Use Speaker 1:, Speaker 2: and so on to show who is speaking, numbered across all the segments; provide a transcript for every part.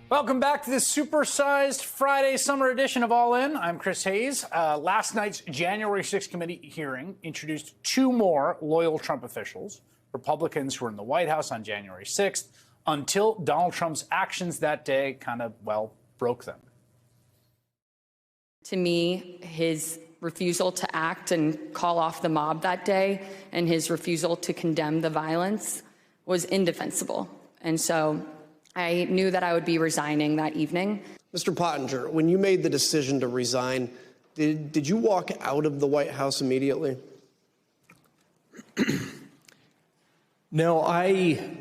Speaker 1: Welcome back to this supersized Friday summer edition of All In. I'm Chris Hayes. Last night's January 6th committee hearing introduced two more loyal Trump officials, Republicans who were in the White House on January 6th, until Donald Trump's actions that day kind of, well, broke them.
Speaker 2: To me, his refusal to act and call off the mob that day and his refusal to condemn the violence was indefensible. And so I knew that I would be resigning that evening.
Speaker 3: Mr. Pottinger, when you made the decision to resign, did you walk out of the White House immediately?
Speaker 4: No, I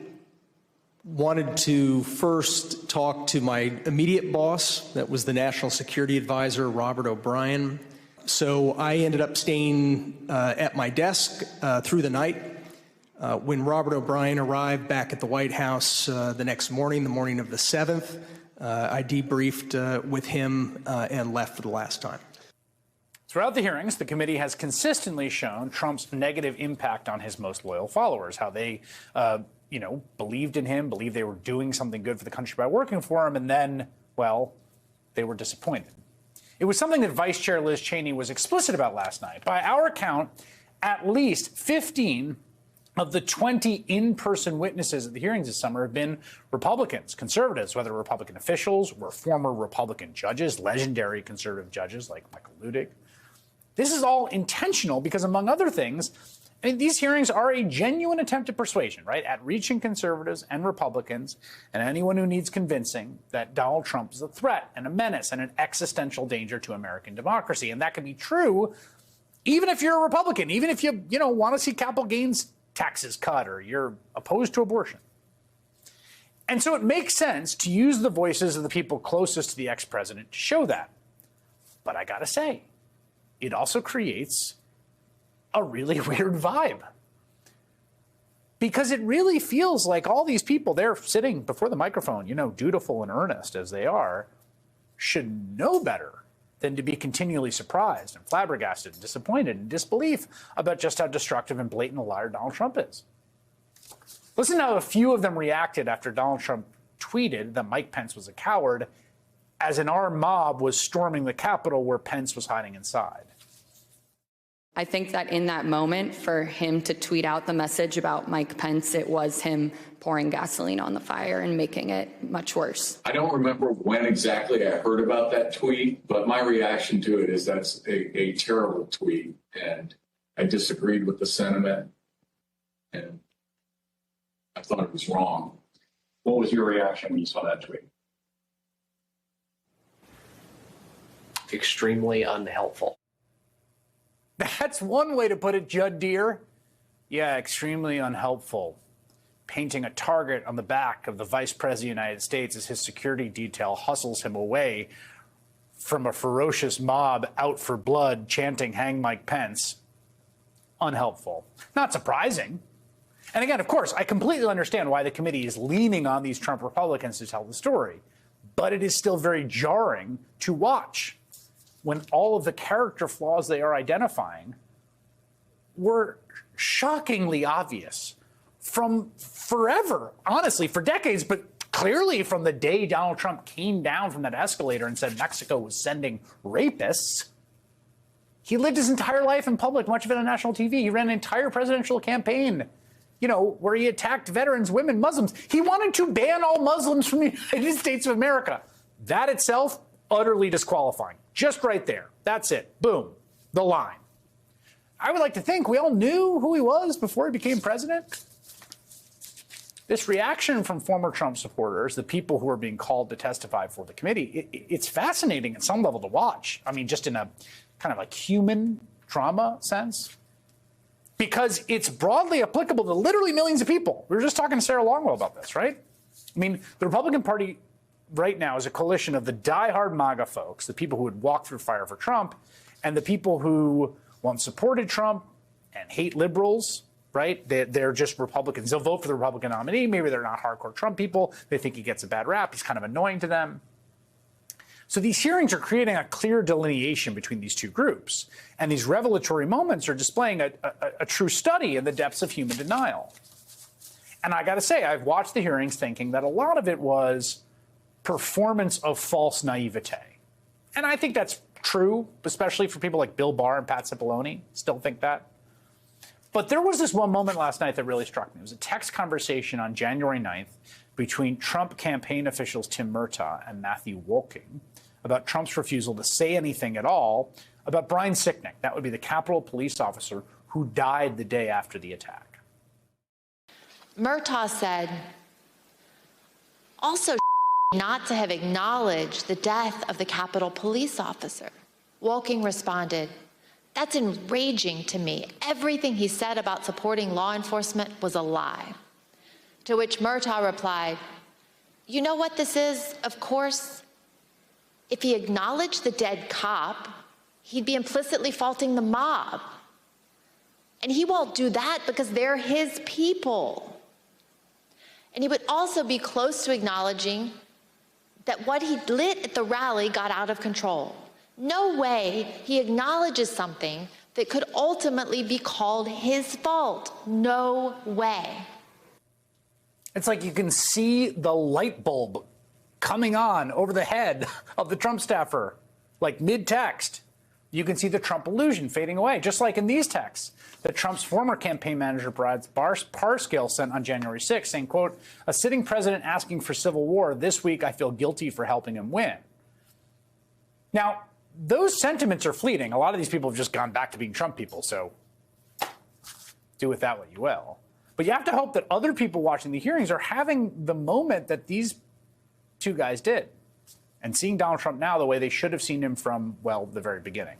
Speaker 4: wanted to first talk to my immediate boss, that was the National Security Advisor, Robert O'Brien. So I ended up staying at my desk through the night. When Robert O'Brien arrived back at the White House the next morning, the morning of the 7th, I debriefed with him and left for the last time.
Speaker 1: Throughout the hearings, the committee has consistently shown Trump's negative impact on his most loyal followers, how they, believed in him, believed they were doing something good for the country by working for him, and then, well, they were disappointed. It was something that Vice Chair Liz Cheney was explicit about last night. By our count, at least 15 of the 20 in-person witnesses at the hearings this summer have been Republicans, conservatives, whether Republican officials or former Republican judges, legendary conservative judges like Michael Luttig. This is all intentional because, among other things, these hearings are a genuine attempt at persuasion, right, at reaching conservatives and Republicans and anyone who needs convincing that Donald Trump is a threat and a menace and an existential danger to American democracy. And that can be true even if you're a Republican, even if you want to see capital gains taxes cut or you're opposed to abortion. And so it makes sense to use the voices of the people closest to the ex-president to show that. But I gotta say, it also creates a really weird vibe. Because it really feels like all these people, they're sitting before the microphone, dutiful and earnest as they are, should know better than to be continually surprised and flabbergasted and disappointed and disbelief about just how destructive and blatant a liar Donald Trump is. Listen to how a few of them reacted after Donald Trump tweeted that Mike Pence was a coward as an armed mob was storming the Capitol where Pence was hiding inside.
Speaker 2: I think that in that moment, for him to tweet out the message about Mike Pence, it was him pouring gasoline on the fire and making it much worse.
Speaker 5: I don't remember when exactly I heard about that tweet, but my reaction to it is that's a terrible tweet, and I disagreed with the sentiment, and I thought it was wrong.
Speaker 6: What was your reaction when you saw that tweet?
Speaker 7: Extremely unhelpful.
Speaker 1: That's one way to put it, Judd Deere. Yeah, extremely unhelpful. Painting a target on the back of the Vice President of the United States as his security detail hustles him away from a ferocious mob out for blood chanting, "Hang Mike Pence." Unhelpful. Not surprising. And again, of course, I completely understand why the committee is leaning on these Trump Republicans to tell the story. But it is still very jarring to watch when all of the character flaws they are identifying were shockingly obvious from forever, honestly, for decades, but clearly from the day Donald Trump came down from that escalator and said Mexico was sending rapists. He lived his entire life in public, much of it on national TV. He ran an entire presidential campaign, where he attacked veterans, women, Muslims. He wanted to ban all Muslims from the United States of America. That itself, utterly disqualifying. Just right there. That's it. Boom. The line. I would like to think we all knew who he was before he became president. This reaction from former Trump supporters, the people who are being called to testify for the committee, it's fascinating at some level to watch. I mean, just in a kind of like human trauma sense, because it's broadly applicable to literally millions of people. We were just talking to Sarah Longwell about this, right? I mean, the Republican Party right now is a coalition of the diehard MAGA folks, the people who would walk through fire for Trump, and the people who once supported Trump and hate liberals, right? They're just Republicans. They'll vote for the Republican nominee. Maybe they're not hardcore Trump people. They think he gets a bad rap. He's kind of annoying to them. So these hearings are creating a clear delineation between these two groups. And these revelatory moments are displaying a true study in the depths of human denial. And I got to say, I've watched the hearings thinking that a lot of it was performance of false naivete. And I think that's true, especially for people like Bill Barr and Pat Cipollone. Still think that. But there was this one moment last night that really struck me. It was a text conversation on January 9th between Trump campaign officials Tim Murtaugh and Matthew Wolking about Trump's refusal to say anything at all about Brian Sicknick. That would be the Capitol police officer who died the day after the attack.
Speaker 7: Murtaugh said, also not to have acknowledged the death of the Capitol police officer. Wolking responded, that's enraging to me. Everything he said about supporting law enforcement was a lie. To which Murtaugh replied, you know what this is, of course? If he acknowledged the dead cop, he'd be implicitly faulting the mob. And he won't do that because they're his people. And he would also be close to acknowledging that what he lit at the rally got out of control. No way he acknowledges something that could ultimately be called his fault. No way.
Speaker 1: It's like you can see the light bulb coming on over the head of the Trump staffer, like mid-text. You can see the Trump illusion fading away, just like in these texts that Trump's former campaign manager, Brad Parscale, sent on January 6th, saying, quote, a sitting president asking for civil war. This week, I feel guilty for helping him win. Now, those sentiments are fleeting. A lot of these people have just gone back to being Trump people, so do with that what you will. But you have to hope that other people watching the hearings are having the moment that these two guys did and seeing Donald Trump now the way they should have seen him from, well, the very beginning.